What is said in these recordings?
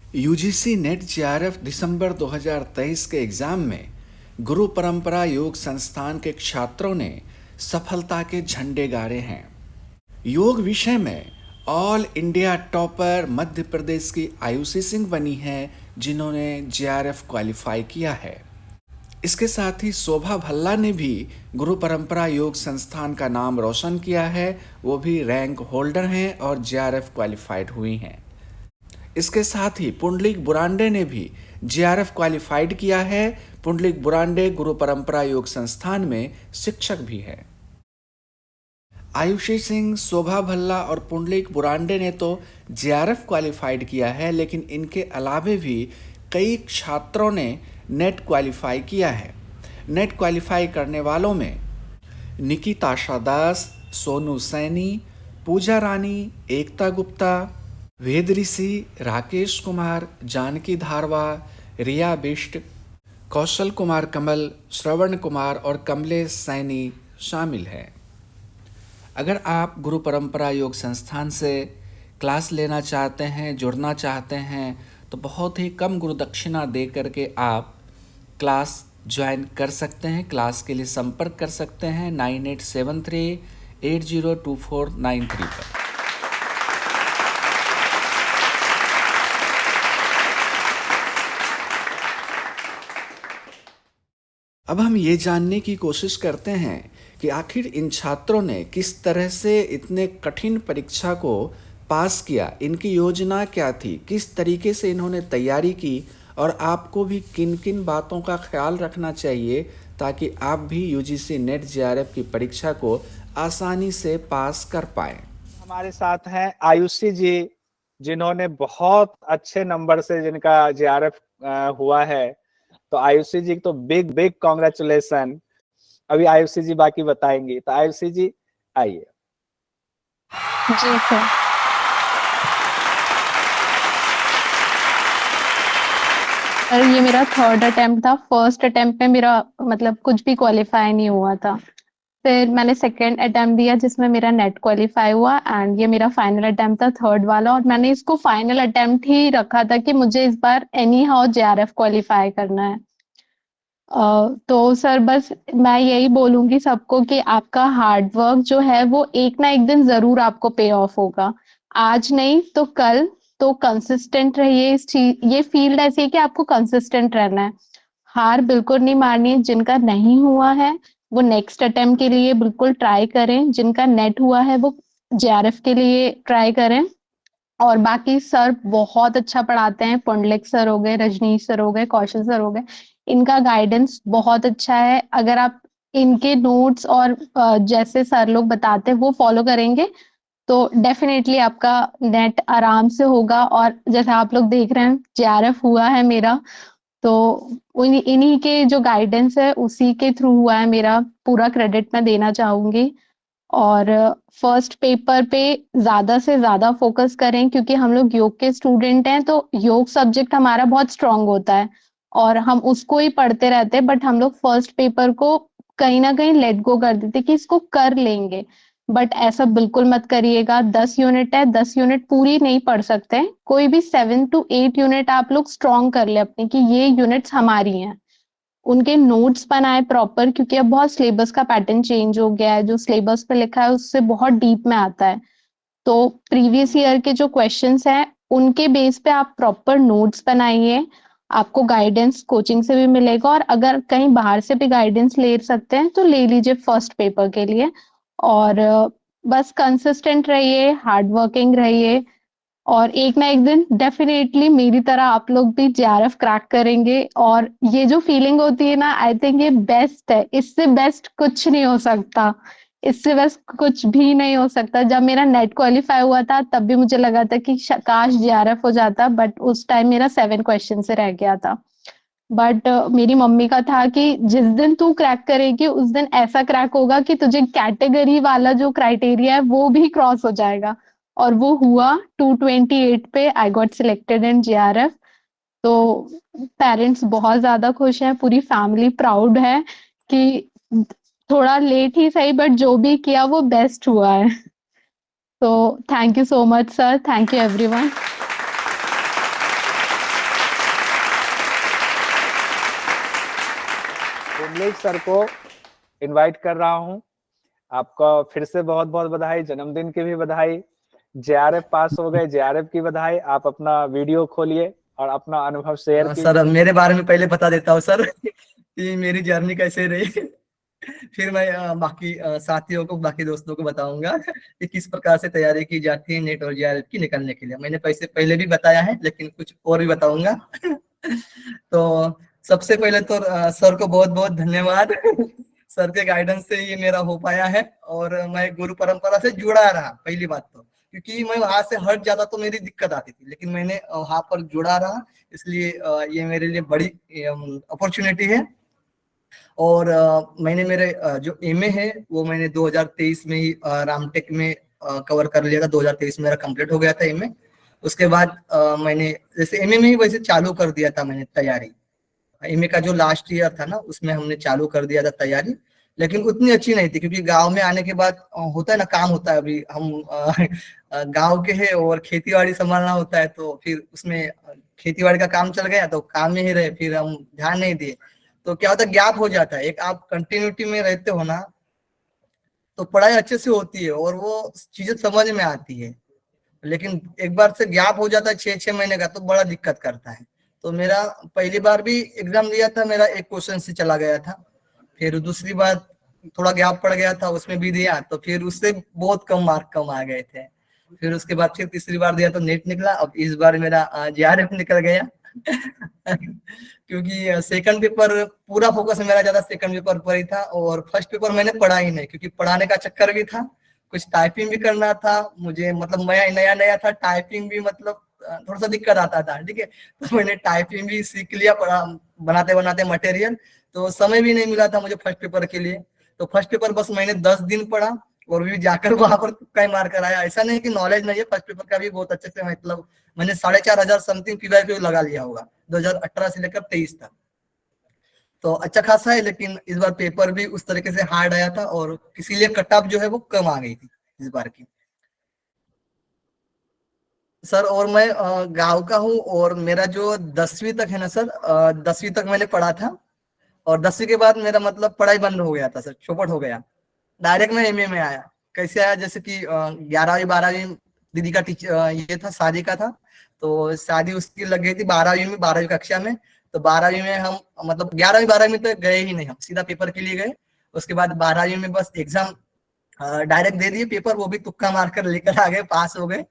UGC net JRF दिसंबर 2023 के exam में गुरु परंपरा योग संस्थान के छात्रों ने सफलता के झंडे गाड़े हैं। योग विषय में all India topper Madhya Pradesh की आयुषी सिंह बनी है, जिन्होंने जेआरएफ क्वालिफाई किया है। इसके साथ ही शोभा भल्ला ने भी गुरु परंपरा योग संस्थान का नाम रोशन किया है। वो भी रैंक होल्डर हैं और जेआरएफ क्वालिफाइड हुई हैं। इसके साथ ही पुंडलिक बुरांडे ने भी जेआरएफ क्वालिफाइड किया है। पुंडलिक बुरांडे गुरु परंपरा योग संस्थान में शिक्षक भी है। आयुषी सिंह, शोभा भल्ला और पुंडलिक बुरांडे ने तो जेआरएफ क्वालिफाइड किया है, लेकिन इनके अलावे भी कई छात्रों ने नेट क्वालिफाई किया है। नेट क्वालिफाई करने वालों में निकिता दास, सोनू सैनी, पूजा रानी, एकता गुप्ता, वेद ऋषि, राकेश कुमार, जानकी धारवा, रिया बिष्ट, कौशल कुमार कमल, श्रवण कुमार और कमलेश सैनी शामिल हैं। अगर आप गुरु परंपरा योग संस्थान से क्लास लेना चाहते हैं, जुड़ना चाहते हैं, तो बहुत ही कम गुरु दक्षिणा दे करके आप क्लास ज्वाइन कर सकते हैं। क्लास के लिए संपर्क कर सकते हैं 9873802493 पर। अब हम ये जानने की कोशिश करते हैं कि आखिर इन छात्रों ने किस तरह से इतने कठिन परीक्षा को पास किया, इनकी योजना क्या थी, किस तरीके से इन्होंने तैयारी की और आपको भी किन किन बातों का ख्याल रखना चाहिए ताकि आप भी यूजीसी नेट जेआरएफ की परीक्षा को आसानी से पास कर पाएं। हमारे साथ हैं आयुषी जी, जिन्होंने बहुत अच्छे नंबर से जिनका जेआरएफ हुआ है। तो आयुषी जी तो बिग बिग कॉन्ग्रेचुलेशन। अभी आयुषी जी बाकी बताएंगी, तो आयुषी जी आइए। जी सर। सर ये मेरा थर्ड अटेम्प्ट था। फर्स्ट अटेम्प्ट में मेरा मतलब कुछ भी क्वालिफाई नहीं हुआ था। फिर मैंने सेकेंड अटेम्प्ट दिया जिसमें मेरा नेट क्वालिफाई हुआ एंड ये मेरा फाइनल अटेम्प्ट था, थर्ड वाला। और मैंने इसको फाइनल अटेम्प्ट ही रखा था कि मुझे इस बार एनी हाउ जेआरएफ क्वालिफाई करना है। तो सर बस मैं यही बोलूंगी सबको कि आपका हार्ड वर्क जो है वो एक ना एक दिन जरूर आपको पे ऑफ होगा। आज नहीं तो कल। तो कंसिस्टेंट रहिए। इस चीज, ये फील्ड ऐसी है कि आपको कंसिस्टेंट रहना है। हार बिल्कुल नहीं मारनी है। जिनका नहीं हुआ है वो नेक्स्ट अटेम्प्ट के लिए बिल्कुल ट्राई करें। जिनका नेट हुआ है वो जेआरएफ के लिए ट्राई करें। और बाकी सर बहुत अच्छा पढ़ाते हैं। पुंडलिक सर हो गए, रजनीश सर हो गए, कौशल सर हो गए, इनका गाइडेंस बहुत अच्छा है। अगर आप इनके नोट्स और जैसे सर लोग बताते हैं वो फॉलो करेंगे तो डेफिनेटली आपका नेट आराम से होगा। और जैसे आप लोग देख रहे हैं जेआरएफ हुआ है मेरा, तो इन्हीं के जो गाइडेंस है उसी के थ्रू हुआ है मेरा। पूरा क्रेडिट मैं देना चाहूंगी। और फर्स्ट पेपर पे ज़्यादा से ज़्यादा फ़ोकस करें क्योंकि हम लोग योग के स्टूडेंट हैं, तो योग सब्जेक्ट हमारा बहुत स्ट्रॉन्ग होता है और हम उसको ही पढ़ते रहते हैं। बट हम लोग फर्स्ट पेपर को कहीं न कहीं लेट गो कर देते कि इसको कर लेंगे। बट ऐसा बिल्कुल मत करिएगा। 10 यूनिट है, 10 यूनिट पूरी नहीं पढ़ सकते हैं। कोई भी 7 टू 8 यूनिट आप लोग स्ट्रॉन्ग कर लें अपनी कि ये यूनिट्स हमारी हैं। उनके नोट्स बनाए प्रॉपर क्योंकि अब बहुत सिलेबस का पैटर्न चेंज हो गया है। जो सिलेबस पे लिखा है उससे बहुत डीप में आता है। तो प्रीवियस ईयर के जो क्वेश्चंस हैं उनके बेस पे आप प्रॉपर नोट्स बनाइए। आपको गाइडेंस कोचिंग से भी मिलेगा और अगर कहीं बाहर से भी गाइडेंस ले सकते हैं तो ले लीजिए फर्स्ट पेपर के लिए। और बस कंसिस्टेंट रहिए, हार्ड वर्किंग रहिए और एक ना एक दिन डेफिनेटली मेरी तरह आप लोग भी जेआरएफ क्रैक करेंगे। और ये जो फीलिंग होती है ना, आई थिंक ये बेस्ट है। इससे बेस्ट कुछ नहीं हो सकता। इससे बेस्ट कुछ भी नहीं हो सकता। जब मेरा नेट क्वालिफाई हुआ था तब भी मुझे लगा था कि काश जेआरएफ हो जाता, बट उस टाइम मेरा 7 क्वेश्चन से रह गया था। बट मेरी मम्मी का था कि जिस दिन तू क्रैक करेगी उस दिन ऐसा क्रैक होगा कि तुझे कैटेगरी वाला जो क्राइटेरिया है वो भी क्रॉस हो जाएगा। और वो हुआ। 228 पे I got selected in JRF. तो पेरेंट्स बहुत ज्यादा खुश हैं, पूरी फैमिली प्राउड है कि थोड़ा लेट ही सही बट जो भी किया वो बेस्ट हुआ है। तो thank you so much sir, thank you everyone. Pundlik sir को इनवाइट कर रहा हूं। आपका फिर से बहुत बहुत बधाई, जन्मदिन की भी बधाई, जेआरएफ पास हो गए, जेआरएफ की बधाई। आप अपना वीडियो खोलिए और अपना अनुभव शेयर कीजिए। सर मेरे बारे में पहले बता देता हूँ सर कि मेरी जर्नी कैसे रही फिर मैं बाकी साथियों को, बाकी दोस्तों को बताऊंगा कि किस प्रकार से तैयारी की जाती है नेट और जेआरएफ की निकलने के लिए। मैंने पहले भी बताया है, लेकिन कुछ और भी बताऊंगा तो सबसे पहले तो सर को बहुत बहुत धन्यवाद सर के गाइडेंस से ये मेरा हो पाया है, और मैं गुरु परंपरा से जुड़ा रहा। पहली बात तो क्योंकि मैं वहां से हट जाता तो मेरी दिक्कत आती थी, लेकिन मैंने वहां पर जुड़ा रहा, इसलिए ये मेरे लिए बड़ी अपॉर्चुनिटी है। और मैंने मेरे जो एमए है वो मैंने 2023 में ही रामटेक में कवर कर लिया था। 2023 में मेरा कंप्लीट हो गया था एमए। उसके बाद मैंने जैसे एमए में ही वैसे चालू कर दिया था मैंने तैयारी। एमए का जो लास्ट ईयर था ना, उसमें हमने चालू कर दिया था तैयारी, लेकिन उतनी अच्छी नहीं थी, क्योंकि गांव में आने के बाद होता है ना, काम होता है। अभी हम गांव के हैं और खेती बाड़ी संभालना होता है, तो फिर उसमें खेती बाड़ी का काम चल गया तो काम में ही रहे, फिर हम ध्यान नहीं दिए, तो क्या होता है गैप हो जाता है। एक आप कंटिन्यूटी में रहते हो ना, तो पढ़ाई अच्छे से होती है और वो चीजें समझ में आती है, लेकिन एक बार से गैप हो जाता है 6-6 महीने का, तो बड़ा दिक्कत करता है। तो मेरा पहली बार भी एग्जाम दिया था, मेरा एक क्वेश्चन से चला गया था। फिर दूसरी बार थोड़ा गैप पड़ गया था, उसमें भी दिया तो फिर उससे बहुत कम मार्क कम आ गए थे। फिर उसके बाद फिर तीसरी बार दिया तो नेट निकला। अब इस बार मेरा जेआरएफ निकल गया क्योंकि सेकंड पेपर पूरा फोकस मेरा ज्यादा सेकंड पेपर पर ही था, और फर्स्ट पेपर मैंने पढ़ा ही नहीं, क्योंकि पढ़ाने का चक्कर भी था, कुछ टाइपिंग भी करना था मुझे, मतलब मैं नया था, टाइपिंग भी मतलब थोड़ा सा दिक्कत आता था, ठीक है। तो मैंने टाइपिंग भी सीख लिया बनाते बनाते मटेरियल, तो समय भी नहीं मिला था मुझे फर्स्ट पेपर के लिए। तो फर्स्ट पेपर बस मैंने 10 दिन पढ़ा और भी जाकर वहां पर तुक्का ही मार कर आया। ऐसा नहीं कि नॉलेज नहीं है, फर्स्ट पेपर का भी बहुत अच्छे से, मतलब मैंने 4,500 समथिंग पीवाईक्यू लगा लिया होगा 2018 से लेकर 23 तक, तो अच्छा खासा है। लेकिन इस बार पेपर भी उस तरीके से हार्ड आया था, और इसीलिए कट ऑफ जो है वो कम आ गई थी इस बार की सर। और मैं गांव का हूँ, और मेरा जो 10वीं तक है ना सर, 10वीं तक मैंने पढ़ा था, और 10वीं के बाद मेरा मतलब पढ़ाई बंद हो गया था सर, चौपट हो गया। डायरेक्ट मैं एमए में आया। कैसे आया, जैसे कि 11वीं 12वीं दीदी का ये था, शादी का था, तो शादी उसकी लग गई थी 12वीं में, 12वीं कक्षा में। तो 12वीं में हम मतलब 11वीं 12वीं में तो गए ही नहीं, हम सीधा पेपर के लिए गए। उसके बाद 12वीं में बस एग्जाम डायरेक्ट दे दिए पेपर, वो भी तुक्का मारकर लेकर आ गए, पास हो गए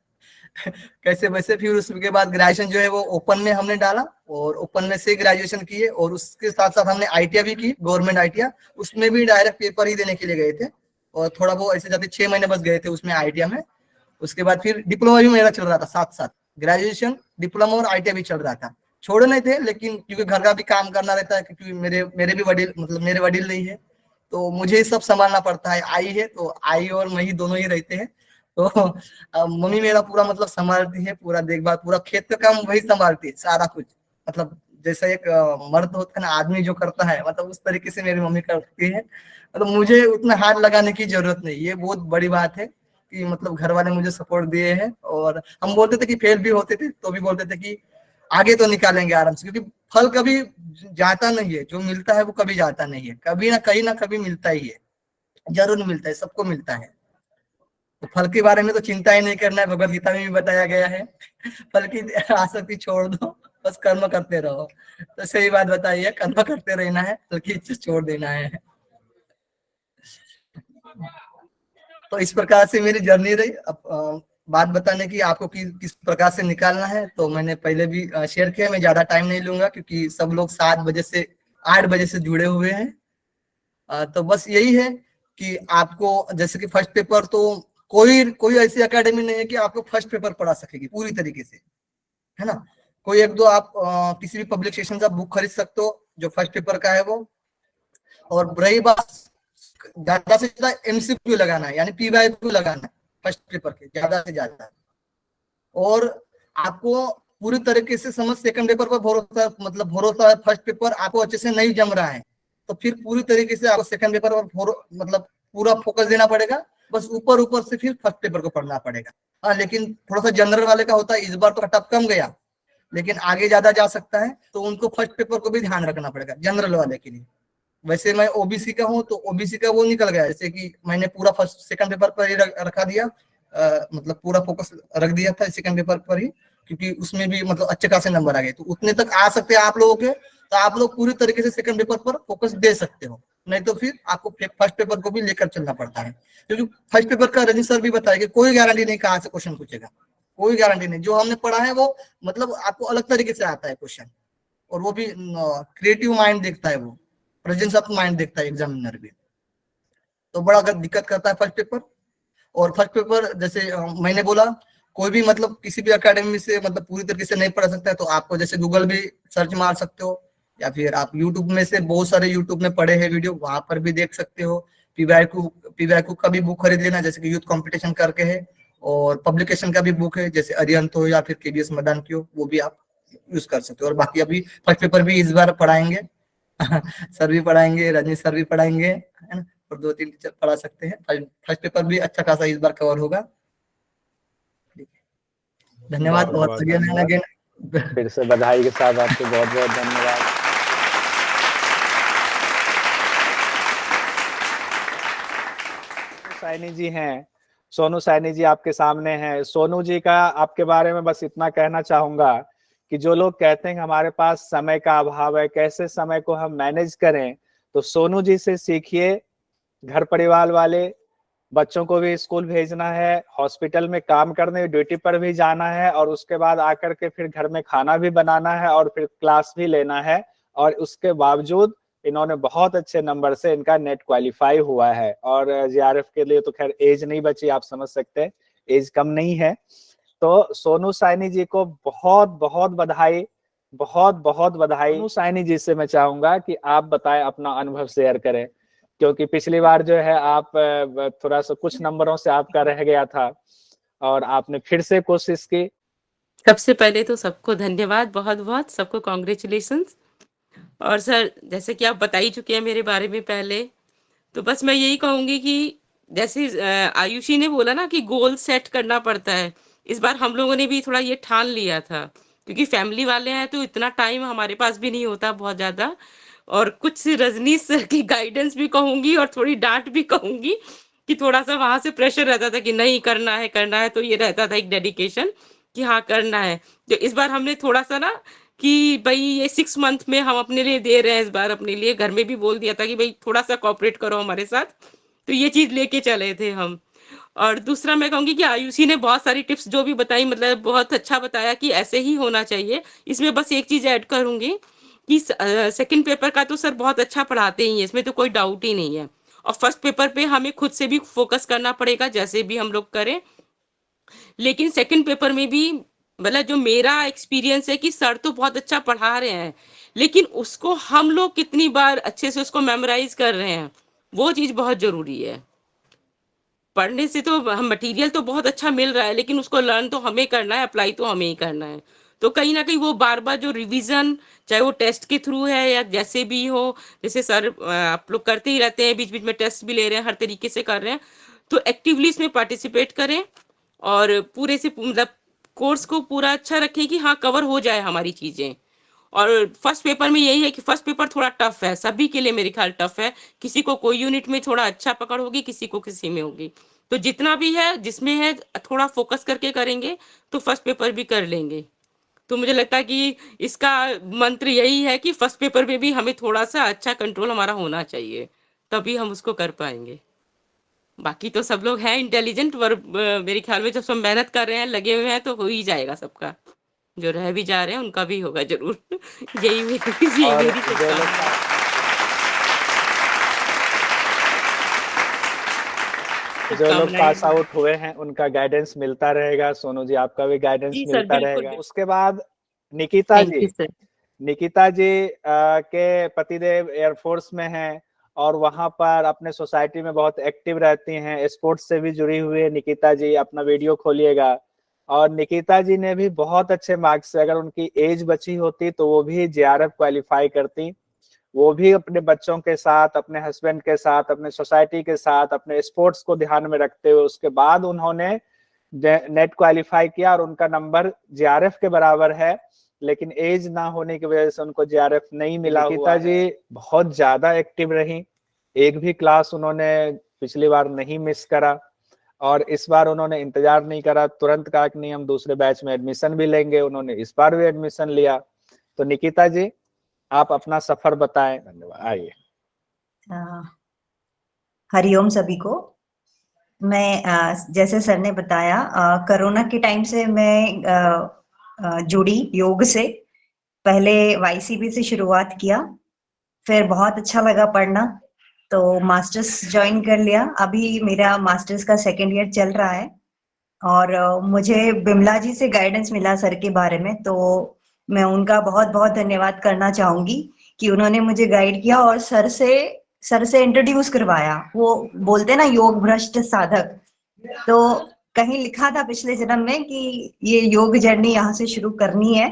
कैसे वैसे। फिर उसके बाद ग्रेजुएशन जो है वो ओपन में हमने डाला, और ओपन में से ग्रेजुएशन किए, और उसके साथ साथ हमने आईटीआई भी की, गवर्नमेंट आईटीआई, उसमें भी डायरेक्ट पेपर ही देने के लिए गए थे, और थोड़ा वो ऐसे जाते 6 महीने बस गए थे उसमें आईटीआई में। उसके बाद फिर डिप्लोमा भी मेरा चल रहा था साथ साथ, ग्रेजुएशन डिप्लोमा और आईटीआई भी चल रहा था, छोड़े नहीं थे, लेकिन क्योंकि घर का भी काम करना रहता है, क्योंकि मेरे भी वडील, मतलब मेरे वडील नहीं है, तो मुझे सब संभालना पड़ता है। आई है तो आई और मैं ही दोनों ही रहते हैं, तो मम्मी मेरा पूरा मतलब संभालती है, पूरा देखभाल, पूरा खेत का काम वही संभालती है, सारा कुछ, मतलब जैसा एक मर्द होता है ना, आदमी जो करता है, मतलब उस तरीके से मेरी मम्मी करती है। मतलब मुझे उतना हाथ लगाने की जरूरत नहीं, ये बहुत बड़ी बात है कि मतलब घर वाले मुझे सपोर्ट दिए हैं। और हम बोलते थे कि फेल भी होते थे तो भी बोलते थे कि आगे तो निकालेंगे आराम से, क्योंकि फल कभी जाता नहीं है, जो मिलता है वो कभी जाता नहीं है, कभी ना कभी मिलता ही है, जरूर मिलता है, सबको मिलता है। तो फल के बारे में तो चिंता ही नहीं करना है, भगवत गीता में भी बताया गया है फल की आसक्ति छोड़ दो, बस कर्म करते रहो। तो सही बात बताई है, कर्म करते रहना है, फल की इच्छा छोड़ देना है। तो इस प्रकार से मेरी जर्नी रही। अब बात बताने की आपको किस प्रकार से निकालना है, तो मैंने पहले भी शेयर किया, मैं ज्यादा टाइम नहीं लूंगा, क्योंकि सब लोग 7 बजे से 8 बजे से जुड़े हुए हैं। तो बस यही है कि आपको, जैसे कि फर्स्ट पेपर, तो कोई ऐसी एकेडमी नहीं है कि आपको फर्स्ट पेपर पढ़ा सकेगी पूरी तरीके से, है ना। कोई एक दो आप किसी भी पब्लिकेशन से बुक खरीद सकते हो जो फर्स्ट पेपर का है वो। और रही बात, ज्यादा से ज्यादा एमसीक्यू लगाना है, यानी पीवाईक्यू लगाना है फर्स्ट पेपर के, ज्यादा से ज्यादा। और आपको पूरी तरीके से समझ, सेकंड पेपर पर भरोसा, मतलब भरोसा है, फर्स्ट पेपर आपको अच्छे से नहीं जम रहा है, तो फिर पूरी तरीके से आपको सेकंड पेपर पर मतलब पूरा फोकस देना पड़ेगा, बस ऊपर से फिर फर्स्ट पेपर को पढ़ना पड़ेगा। हाँ, लेकिन थोड़ा सा जनरल वाले का होता है, इस बार तो कटअप कम गया, लेकिन आगे ज्यादा जा सकता है, तो उनको फर्स्ट पेपर को भी ध्यान रखना पड़ेगा जनरल वाले के लिए। वैसे मैं ओबीसी का हूँ, तो ओबीसी का वो निकल गया, जैसे कि मैंने पूरा फर्स्ट सेकंड पेपर पर ही रखा दिया, मतलब पूरा फोकस रख दिया था सेकंड पेपर पर ही, क्योंकि उसमें भी मतलब अच्छे खासे नंबर आ गए, तो उतने तक आ सकते हैं आप लोगों के, तो आप लोग पूरी तरीके से सेकंड पेपर पर फोकस दे सकते हो, नहीं तो फिर आपको फर्स्ट पेपर को भी लेकर चलना पड़ता है, क्योंकि फर्स्ट पेपर का रजनी सर भी बताएगा, कोई गारंटी नहीं कहाँ से क्वेश्चन पूछेगा, कोई गारंटी नहीं, जो हमने पढ़ा है वो मतलब आपको अलग तरीके से आता है क्वेश्चन, और वो भी क्रिएटिव माइंड देखता है, वो प्रेजेंस ऑफ माइंड देखता है एग्जामिनर भी, तो बड़ा दिक्कत करता है फर्स्ट पेपर। और फर्स्ट पेपर जैसे मैंने बोला, कोई भी मतलब किसी भी एकेडमी से मतलब पूरी तरीके से नहीं पढ़ सकता है, तो आपको जैसे गूगल भी सर्च मार सकते हो, या फिर आप यूट्यूब में से बहुत सारे यूट्यूब में पढ़े हैं वीडियो, वहां पर भी देख सकते हो। पीवाईक्यू का भी बुक खरीद लेना, जैसे कि यूथ कंपटीशन करके है, और पब्लिकेशन का भी बुक है, जैसे अरिहंत हो या फिर केबीएस मैदान की हो, वो भी आप यूज कर सकते हो। और बाकी अभी फर्स्ट पेपर भी इस बार पढ़ाएंगे सर भी पढ़ाएंगे, रजनी सर भी पढ़ाएंगे, है ना, और 2-3 टीचर पढ़ा सकते हैं। फर्स्ट पेपर भी अच्छा खासा इस बार कवर होगा। धन्यवाद। और अगेन फिर से बधाई के साथ आपको बहुत बहुत धन्यवाद। सैनी जी हैं, सोनू सैनी जी आपके सामने हैं। सोनू जी का आपके बारे में बस इतना कहना चाहूंगा कि जो लोग कहते हैं कि हमारे पास समय का अभाव है, कैसे समय को हम मैनेज करें, तो सोनू जी से सीखिए। घर परिवार वाले बच्चों को भी स्कूल भेजना है, हॉस्पिटल में काम करने ड्यूटी पर भी जाना है, और उसके बाद आकर के फिर घर में खाना भी बनाना है और फिर क्लास भी लेना है, और उसके बावजूद इन्होंने बहुत अच्छे नंबर से इनका नेट क्वालिफाई हुआ है। और जीआरएफ के लिए तो खैर एज नहीं बची, आप समझ सकते हैं, एज कम नहीं है। तो सोनू सैनी जी को बहुत बहुत बधाई, बहुत बहुत बधाई। सोनू सैनी जी से मैं चाहूंगा कि आप बताएं, अपना अनुभव शेयर करें, क्योंकि पिछली बार जो है आप थोड़ा सा कुछ नंबरों से आपका रह गया था और आपने फिर से कोशिश की। सबसे पहले तो सबको धन्यवाद, बहुत बहुत सबको कॉन्ग्रेचुलेशंस। और सर, जैसे कि आप बता ही चुके हैं मेरे बारे में पहले, तो बस मैं यही कहूंगी कि जैसे आयुषी ने बोला ना कि गोल सेट करना पड़ता है, इस बार हम लोगों ने भी थोड़ा ये ठान लिया था, क्योंकि फैमिली वाले हैं तो इतना टाइम हमारे पास भी नहीं होता बहुत ज्यादा, और कुछ रजनीश सर की गाइडेंस भी कहूंगी और थोड़ी डांट भी कहूंगी कि थोड़ा सा वहां से प्रेशर रहता था कि नहीं करना है, तो ये रहता था एक डेडिकेशन कि हाँ करना है। तो इस बार हमने थोड़ा सा ना कि भाई ये 6 मंथ में हम अपने लिए दे रहे हैं, इस बार अपने लिए घर में भी बोल दिया था कि भाई थोड़ा सा कोऑपरेट करो हमारे साथ, तो ये चीज लेके चले थे हम। और दूसरा मैं कहूंगी कि आयुषी ने बहुत सारी टिप्स जो भी बताई, मतलब बहुत अच्छा बताया कि ऐसे ही होना चाहिए। इसमें बस एक चीज ऐड करूंगी कि सेकंड पेपर का तो सर बहुत अच्छा पढ़ाते ही हैं, इसमें तो कोई डाउट ही नहीं है, और फर्स्ट पेपर पे हमें खुद से भी फोकस करना पड़ेगा जैसे भी हम लोग करें। लेकिन सेकंड पेपर में भी मतलब जो मेरा एक्सपीरियंस है कि सर तो बहुत अच्छा पढ़ा रहे हैं, लेकिन उसको हम लोग कितनी बार अच्छे से उसको मेमोराइज कर रहे हैं, वो चीज बहुत जरूरी है। पढ़ने से तो हम मटेरियल तो बहुत अच्छा मिल रहा है, लेकिन उसको लर्न तो हमें करना है, अप्लाई तो हमें ही करना है। तो कहीं ना कहीं वो बार बार जो रिवीजन, चाहे वो टेस्ट के थ्रू है या जैसे भी हो, जैसे सर आप लोग करते ही रहते हैं, बीच बीच में टेस्ट भी ले रहे हैं, हर तरीके से कर रहे हैं, तो एक्टिवली इसमें पार्टिसिपेट करें और पूरे से मतलब कोर्स को पूरा अच्छा रखें कि हाँ कवर हो जाए हमारी चीजें। और फर्स्ट पेपर में यही है कि फर्स्ट पेपर थोड़ा टफ है, सभी के लिए मेरे ख्याल टफ है, किसी को कोई यूनिट में थोड़ा अच्छा पकड़ होगी, किसी को किसी में होगी, तो जितना भी है जिसमें है थोड़ा फोकस करके करेंगे तो फर्स्ट पेपर भी कर लेंगे। तो मुझे लगता है कि इसका मंत्र यही है कि फर्स्ट पेपर में भी हमें थोड़ा सा अच्छा कंट्रोल हमारा होना चाहिए, तभी हम उसको कर पाएंगे। बाकी तो सब लोग हैं इंटेलिजेंट, पर मेरे ख्याल में जब सब मेहनत कर रहे हैं, लगे हुए हैं, तो हो ही जाएगा सबका, जो रह भी जा रहे हैं उनका भी होगा जरूर यही यही और मेरी जो लोग शुभकामनाएं। पास आउट हुए हैं उनका गाइडेंस मिलता रहेगा। सोनू जी आपका भी गाइडेंस जी सर, मिलता बिल्कुल रहेगा। उसके बाद Nikita thank ji, you sir. Nikita ji के पतिदेव एयरफोर्स में हैं और वहां पर अपने सोसाइटी में बहुत एक्टिव रहती हैं, स्पोर्ट्स से भी जुड़ी हुई है निकिता जी, अपना वीडियो खोलिएगा। और निकिता जी ने भी बहुत अच्छे मार्क्स से, अगर उनकी एज बची होती तो वो भी जेआरएफ क्वालिफाई करती। वो भी अपने बच्चों के साथ, अपने हस्बैंड के साथ, अपने सोसाइटी के साथ, अपने स्पोर्ट्स को ध्यान में रखते हुए उसके बाद उन्होंने नेट क्वालिफाई किया और उनका नंबर जेआरएफ के बराबर है। लेकिन एज ना होने की वजह से उनको जेआरएफ नहीं मिला हुआ है। निकिता जी बहुत ज्यादा एक्टिव रही, एक भी क्लास उन्होंने पिछली बार नहीं मिस करा और इस बार उन्होंने इंतजार नहीं करा, तुरंत कहा कि नहीं हम दूसरे बैच में एडमिशन भी लेंगे। उन्होंने इस बार भी एडमिशन लिया। तो निकिता जी आप अपना सफर बताएं। धन्यवाद। आइए। हरिओम सभी को। मैं जैसे सर ने बताया कोरोना के टाइम से मैं जुड़ी योग से। पहले वाईसीबी से शुरुआत किया, फिर बहुत अच्छा लगा पढ़ना तो मास्टर्स ज्वाइन कर लिया। अभी मेरा मास्टर्स का सेकेंड ईयर चल रहा है और मुझे बिमला जी से गाइडेंस मिला सर के बारे में, तो मैं उनका बहुत बहुत धन्यवाद करना चाहूंगी कि उन्होंने मुझे गाइड किया और सर से इंट्रोड्यूस करवाया। वो बोलते हैं ना योग भ्रष्ट साधक, तो कहीं लिखा था पिछले जन्म में कि ये योग जर्नी यहाँ से शुरू करनी है।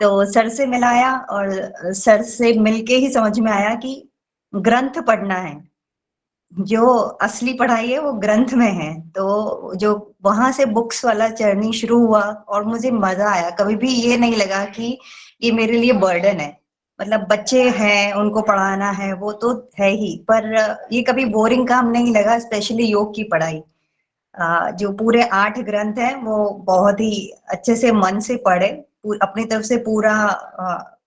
तो सर से मिलाया और सर से मिलके ही समझ में आया कि ग्रंथ पढ़ना है, जो असली पढ़ाई है वो ग्रंथ में है। तो जो वहां से बुक्स वाला जर्नी शुरू हुआ और मुझे मजा आया। कभी भी ये नहीं लगा कि ये मेरे लिए बर्डन है, मतलब बच्चे हैं उनको पढ़ाना है वो तो है ही, पर ये कभी बोरिंग काम नहीं लगा। स्पेशली योग की पढ़ाई, जो पूरे 8 ग्रंथ हैं वो बहुत ही अच्छे से मन से पढ़े, अपनी तरफ से पूरा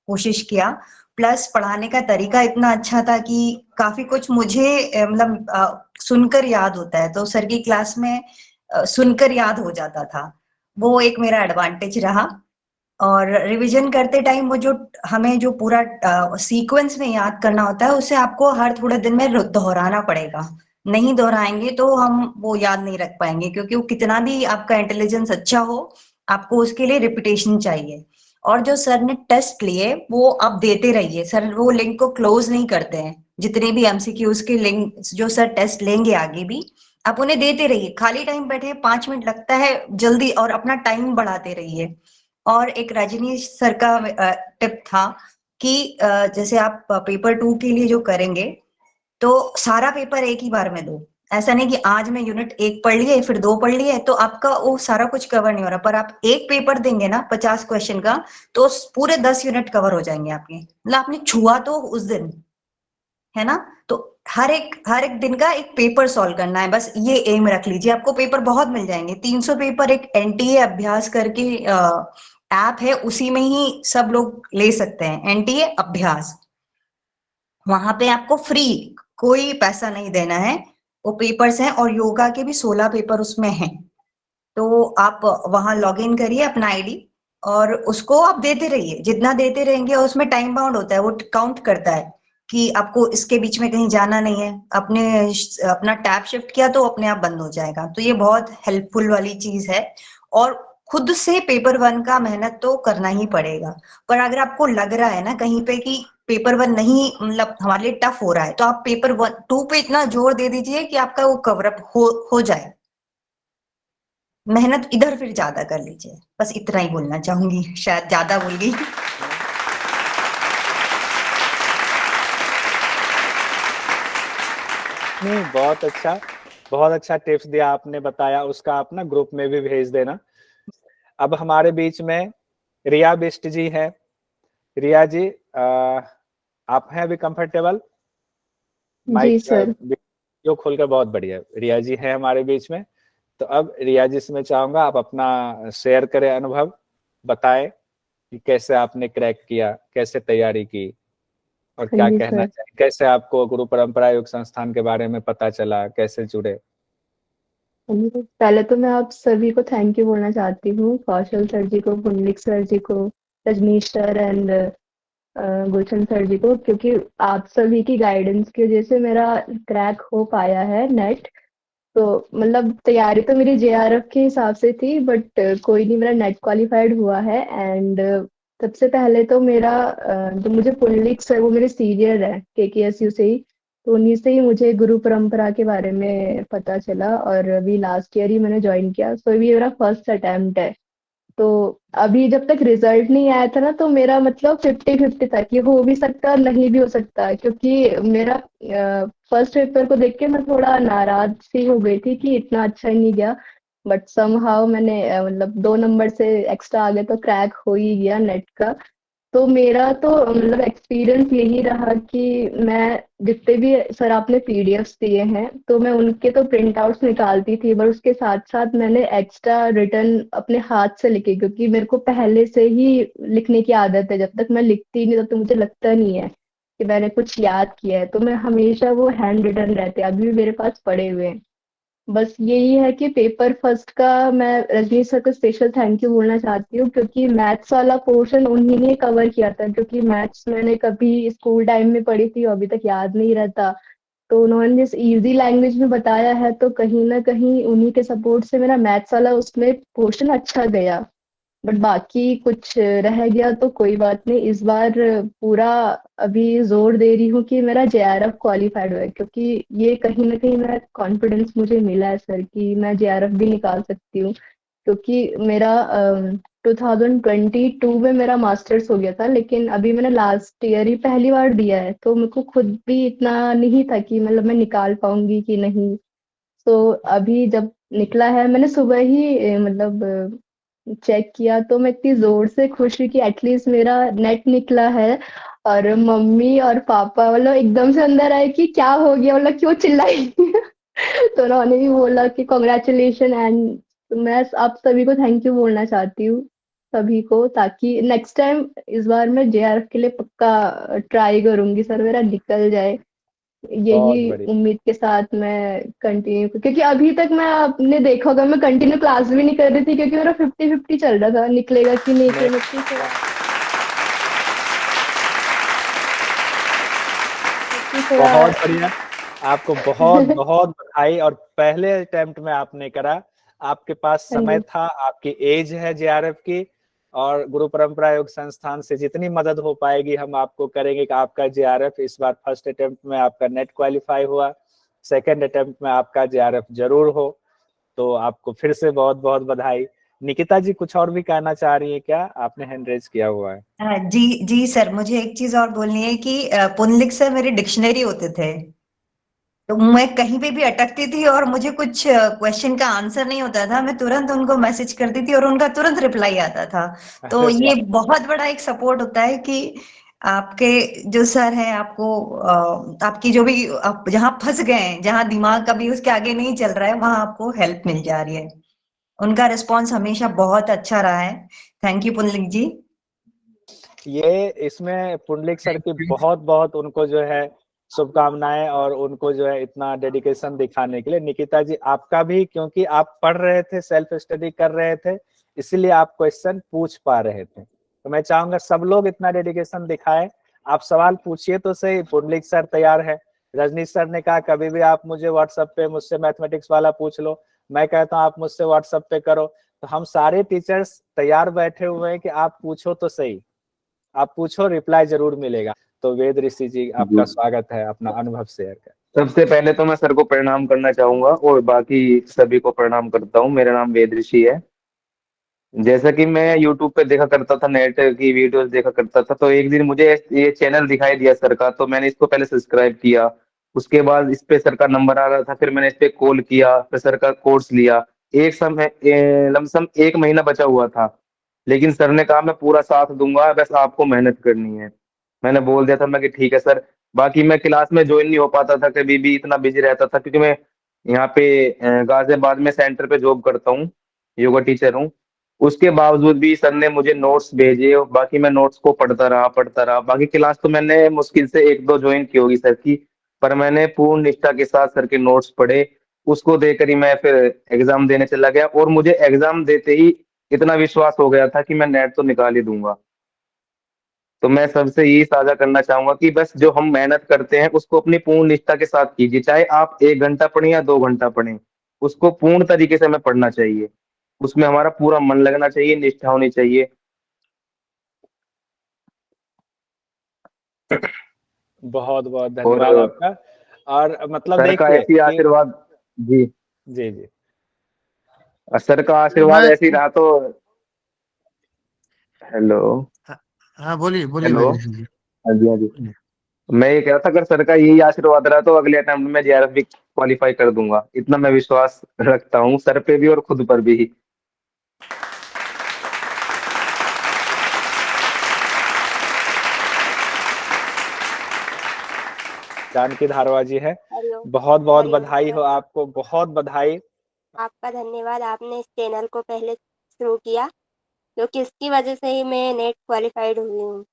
कोशिश किया। प्लस पढ़ाने का तरीका इतना अच्छा था कि काफी कुछ मुझे मतलब सुनकर याद होता है, तो सर की क्लास में सुनकर याद हो जाता था। वो एक मेरा एडवांटेज रहा। और रिवीजन करते टाइम वो जो हमें जो पूरा सीक्वेंस में याद करना होता है, उसे आपको हर थोड़े दिन में दोहराना पड़ेगा। नहीं दोहराएंगे तो हम वो याद नहीं रख पाएंगे, क्योंकि वो कितना भी आपका इंटेलिजेंस अच्छा हो, आपको उसके लिए रिपीटेशन चाहिए। और जो सर ने टेस्ट लिए वो आप देते रहिए, सर वो लिंक को क्लोज नहीं करते हैं। जितने भी एमसीक्यूज के लिंक जो सर टेस्ट लेंगे आगे भी, आप उन्हें देते रहिए। खाली टाइम बैठे 5 मिनट लगता है जल्दी, और अपना टाइम बढ़ाते रहिए। और एक रजनीश सर का टिप था कि जैसे आप पेपर 2 के लिए जो करेंगे तो सारा पेपर एक ही बार में दो। ऐसा नहीं कि आज मैं यूनिट 1 पढ़ लिए फिर 2 पढ़ लिए, तो आपका वो सारा कुछ कवर नहीं हो रहा। पर आप एक पेपर देंगे ना 50 क्वेश्चन का, तो पूरे 10 यूनिट कवर हो जाएंगे आपके। मतलब आपने छुआ तो उस दिन, है ना। तो हर एक दिन का एक पेपर सॉल्व करना है, बस ये एम रख लीजिए। आपको पेपर बहुत मिल जाएंगे, 300 पेपर। एक एनटीए अभ्यास करके ऐप है, उसी में ही सब लोग ले सकते हैं, एनटीए अभ्यास। वहां पे आपको फ्री, कोई पैसा नहीं देना है, वो पेपर्स हैं। और योगा के भी 16 पेपर उसमें हैं। तो आप वहां लॉग इन करिए अपना आईडी और उसको आप देते रहिए। जितना देते रहेंगे, उसमें टाइम बाउंड होता है, वो काउंट करता है कि आपको इसके बीच में कहीं जाना नहीं है। अपना टैब शिफ्ट किया तो अपने आप बंद हो जाएगा। तो ये बहुत हेल्पफुल वाली चीज है। और खुद से पेपर 1 का मेहनत तो करना ही पड़ेगा। पर अगर आपको लग रहा है ना कहीं पे कि पेपर 1 नहीं, मतलब हमारे लिए टफ हो रहा है, तो आप पेपर 2 पे इतना जोर दे दीजिए कि आपका वो कवर अप हो जाए। मेहनत इधर फिर ज्यादा कर लीजिए। बस इतना ही बोलना चाहूंगी, शायद ज्यादा बोल गई। नहीं, बहुत अच्छा टिप्स दिया आपने, बताया उसका आप ना ग्रुप में भी भेज देना। अब हमारे बीच में रिया बिष्ट जी हैं। रिया जी आप हैं अभी कंफर्टेबल? जी माइक सर। जो खोलकर, बहुत बढ़िया। रिया जी हैं हमारे बीच में। तो अब रिया जी से मैं चाहूंगा आप अपना शेयर करें, अनुभव बताएं कि कैसे आपने क्रैक किया, कैसे तैयारी की और क्या जी कहना सर। चाहिए, कैसे आपको गुरु परंपरा योग संस्थान के बारे में पता चला, कैसे जुड़े? पहले तो मैं आप सभी को थैंक यू बोलना चाहती हूँ, कौशल सर जी को, पुंडलिक सर जी को, Rajnish sir and Gulshan sir ji को, क्योंकि आप सभी की गाइडेंस की वजह से मेरा क्रैक हो पाया है नेट। तो मतलब तैयारी तो मेरी जेआरएफ के हिसाब से थी, बट कोई नहीं, मेरा नेट क्वालिफाइड हुआ है। एंड सबसे पहले तो मेरा जो मुझे पुंडलिक सर, वो मेरे सीनियर है केकेएसयू से ही, तो उन्हीं से ही मुझे गुरु परंपरा के बारे में पता चला। और अभी लास्ट ईयर ही मैंने ज्वाइन किया, सो ये मेरा फर्स्ट अटेम्प्ट है। तो अभी जब तक रिजल्ट नहीं आया था ना, तो मेरा मतलब 50-50 था कि हो भी सकता है नहीं भी हो सकता, क्योंकि मेरा फर्स्ट पेपर को देख के मैं थोड़ा नाराज सी हो गई थी कि इतना अच्छा ही नहीं गया। बट समहाउ मैंने मतलब 2 नंबर से एक्स्ट्रा आ गया तो क्रैक हो ही गया नेट का। तो मेरा तो मतलब एक्सपीरियंस यही रहा कि मैं जितने भी सर आपने पीडीएफ्स दिए हैं तो मैं उनके तो प्रिंट आउट्स निकालती थी, पर उसके साथ साथ मैंने एक्स्ट्रा रिटर्न अपने हाथ से लिखे, क्योंकि मेरे को पहले से ही लिखने की आदत है। जब तक मैं लिखती नहीं तब तक मुझे लगता नहीं है कि मैंने कुछ याद किया है, तो मैं हमेशा वो हैंड रिटन रहते हैं, अभी भी मेरे पास पड़े हुए हैं। बस यही है कि पेपर फर्स्ट का मैं रजनीश सर को स्पेशल थैंक यू बोलना चाहती हूँ, क्योंकि मैथ्स वाला पोर्शन उन्हीं ने कवर किया था, क्योंकि मैथ्स मैंने कभी स्कूल टाइम में पढ़ी थी और अभी तक याद नहीं रहता। तो उन्होंने जिस इजी लैंग्वेज में बताया है तो कहीं ना कहीं उन्हीं के सपोर्ट से मेरा मैथ्स वाला उसमें पोर्शन अच्छा गया। बट बाकी कुछ रह गया तो कोई बात नहीं, इस बार पूरा अभी जोर दे रही हूँ कि मेरा जेआरएफ क्वालिफाइड हो, क्योंकि ये कहीं ना कहीं मेरा कॉन्फिडेंस मुझे मिला है सर कि मैं जेआरएफ भी निकाल सकती हूँ। क्योंकि मेरा 2022 में मेरा मास्टर्स हो गया था, लेकिन अभी मैंने लास्ट ईयर ही पहली बार दिया है, तो मेरे को खुद भी इतना नहीं था कि मतलब मैं निकाल पाऊंगी कि नहीं। तो अभी जब निकला है, मैंने सुबह ही मतलब चेक किया तो मैं इतनी जोर से खुश हुई कि एटलीस्ट मेरा नेट निकला है। और मम्मी और पापा मतलब एकदम से अंदर आए कि क्या हो गया, मतलब क्यों चिल्लाई तो उन्होंने भी बोला कि कॉन्ग्रेचुलेशन। एंड मैं आप सभी को थैंक यू बोलना चाहती हूँ, सभी को, ताकि नेक्स्ट टाइम इस बार मैं जेआरएफ के लिए पक्का ट्राई करूंगी सर, मेरा निकल जाए। यही बहुत बढ़िया। उम्मीद के साथ मैं कंटिन्यू, क्योंकि अभी तक मैं, आपने देखा होगा, मैं कंटिन्यू क्लास भी नहीं कर रही थी, क्योंकि मेरा 50-50 चल रहा था निकलेगा कि नहीं नहीं, निकलेगा, थोड़ा क्योंकि थोड़ा बहुत बढ़िया। आपको बहुत बहुत बधाई। और पहले अटेम्प्ट में आपने करा, आपके पास हाँ समय जी। था, आपकी एज है जेआरएफ की, और गुरु परंपरा योग संस्थान से जितनी मदद हो पाएगी हम आपको करेंगे कि आपका जेआरएफ इस बार फर्स्ट अटेम्प्ट में आपका नेट क्वालिफाई हुआ, सेकंड अटेम्प्ट में आपका जेआरएफ जरूर हो। तो आपको फिर से बहुत बहुत बधाई। निकिता जी कुछ और भी कहना चाह रही है क्या? आपने हैंड रेज किया हुआ है। जी जी सर, मुझे एक चीज और बोलनी है कि पुनलिक सर मेरे डिक्शनरी होते थे। तो मैं कहीं पे भी अटकती थी और मुझे कुछ क्वेश्चन का आंसर नहीं होता था, मैं तुरंत उनको मैसेज करती थी और उनका तुरंत रिप्लाई आता था। तो अरे ये वाह। बहुत बड़ा एक सपोर्ट होता है कि आपके जो सर हैं आपको आपकी जो भी आप जहाँ फंस गए हैं, जहाँ दिमाग कभी उसके आगे नहीं चल रहा है, वहां आपको हेल्प मिल जा रही है। उनका रिस्पॉन्स हमेशा बहुत अच्छा रहा है। थैंक यू पुनलिक जी। ये इसमें पुंडलिक सर की बहुत बहुत उनको जो है शुभकामनाएं, और उनको जो है इतना डेडिकेशन दिखाने के लिए। निकिता जी आपका भी, क्योंकि आप पढ़ रहे थे, सेल्फ स्टडी कर रहे थे, इसीलिए आप क्वेश्चन पूछ पा रहे थे। तो मैं चाहूंगा सब लोग इतना डेडिकेशन दिखाएं। आप सवाल पूछिए तो सही, पुंडलिक सर तैयार है। रजनीश सर ने कहा कभी भी आप मुझे व्हाट्सएप पे मुझसे मैथमेटिक्स वाला पूछ लो, मैं कहता हूँ आप मुझसे व्हाट्सएप पे करो। तो हम सारे टीचर्स तैयार बैठे हुए हैं कि आप पूछो तो सही, आप पूछो, रिप्लाई जरूर मिलेगा। तो वेद ऋषि जी जी। आपका स्वागत है, अपना अनुभव शेयर कर। सबसे पहले तो मैं सर को प्रणाम करना चाहूंगा और बाकी सभी को प्रणाम करता हूँ। मेरा नाम वेद ऋषि है। जैसा कि मैं यूट्यूब पे देखा करता था, नेट की वीडियोस देखा करता था, तो एक दिन मुझे ये चैनल दिखाई दिया सर का, तो मैंने इसको पहले सब्सक्राइब किया। उसके बाद इस पे सर का नंबर आ रहा था, फिर मैंने इस पे कॉल किया, फिर सर का कोर्स लिया। एक समय लमसम 1 महीना बचा हुआ था, लेकिन सर ने कहा मैं पूरा साथ दूंगा, बस आपको मेहनत करनी है। मैंने बोल दिया था मैं कि ठीक है सर। बाकी मैं क्लास में ज्वाइन नहीं हो पाता था, कभी भी इतना बिजी रहता था, क्योंकि मैं यहाँ पे गाजियाबाद में सेंटर पे जॉब करता हूँ, योगा टीचर हूँ। उसके बावजूद भी सर ने मुझे नोट्स भेजे, और बाकी मैं नोट्स को पढ़ता रहा। बाकी क्लास तो मैंने मुश्किल से 1-2 ज्वाइन की होगी सर की, पर मैंने पूर्ण निष्ठा के साथ सर के नोट्स पढ़े। उसको देकर ही मैं फिर एग्जाम देने चला गया, और मुझे एग्जाम देते ही इतना विश्वास हो गया था कि मैं नेट तो निकाल ही दूंगा। तो मैं सबसे यही साझा करना चाहूंगा कि बस जो हम मेहनत करते हैं उसको अपनी पूर्ण निष्ठा के साथ कीजिए, चाहे आप 1 घंटा पढ़ें या 2 घंटा पढ़ें, उसको पूर्ण तरीके से हमें पढ़ना चाहिए। उसमें हमारा पूरा मन लगना चाहिए, निष्ठा होनी चाहिए। बहुत बहुत और धन्यवाद आपका। और मतलब सर का देखिए ऐसी कि आशीर्वाद। जी। जी जी। सर का आशीर्वाद मैं ऐसी रहा तो। हेलो। हाँ हाँ, बोलिए बोलिए हेलो। वेद ऋषि जी। हाँ जी, हाँ जी। मैं ये कह रहा था अगर सर का यही आशीर्वाद रहा तो अगले अटेम्प्ट में जेआरएफ भी क्वालिफाई कर दूंगा, इतना मैं विश्वास रखता हूँ सर पे भी और खुद पर भी। जानकी धारवा जी है, हरिओम। बहुत बहुत हरिओम बधाई सर, हो आपको, बहुत बधाई। आपका धन्यवाद, आपने इस चैनल को पहले शुरू किया, क्योंकि इसकी वजह से ही मैं नेट क्वालिफाइड हुई हूँ।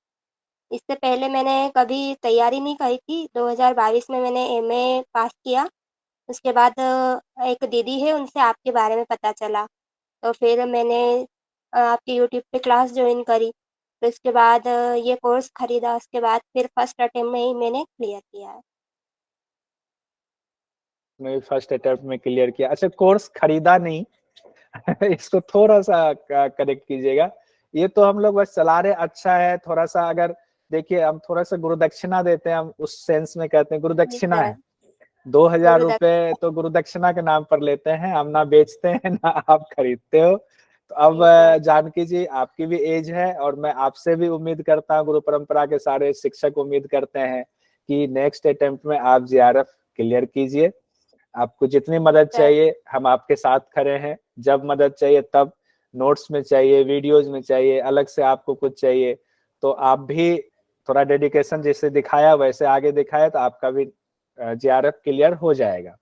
इससे पहले मैंने कभी तैयारी नहीं करी थी। 2022 में मैंने एमए पास किया। उसके बाद एक दीदी है, उनसे आपके बारे में पता चला, तो फिर मैंने आपके यूट्यूब पे क्लास ज्वाइन करी। फिर उसके बाद ये कोर्स खरीदा, उसके बाद फिर फर्स्ट अटेम्प्ट में ही मैंने क्लियर किया है। मैं फर्स्ट अटेम्प्ट में क्लियर किया। अच्छा, कोर्स खरीदा नहीं इसको थोड़ा सा करेक्ट कीजिएगा। ये तो हम लोग बस चला रहे, अच्छा है। थोड़ा सा अगर देखिए, हम थोड़ा सा गुरुदक्षिणा देते हैं, हम उस सेंस में कहते हैं जी गुरुदक्षिणा सर, है। 2000 गुरुदत्त। रुपए तो गुरुदक्षिणा के नाम पर लेते हैं हम, ना बेचते हैं ना आप खरीदते हो। तो अब जी सर। जानकी जी, आपकी भी एज है और मैं आपसे भी उम्मीद करता हूँ, गुरु परंपरा के सारे शिक्षक उम्मीद करते हैं कि नेक्स्ट अटेम्प्ट में आप जेआरएफ क्लियर कीजिए। आपको जितनी मदद सर, चाहिए हम आपके साथ खड़े हैं। जब मदद चाहिए तब, नोट्स में चाहिए, वीडियोज में चाहिए, अलग से आपको कुछ चाहिए तो आप भी थोड़ा डेडिकेशन जैसे दिखाया वैसे आगे दिखाए तो आपका भी जेआरएफ क्लियर हो जाएगा।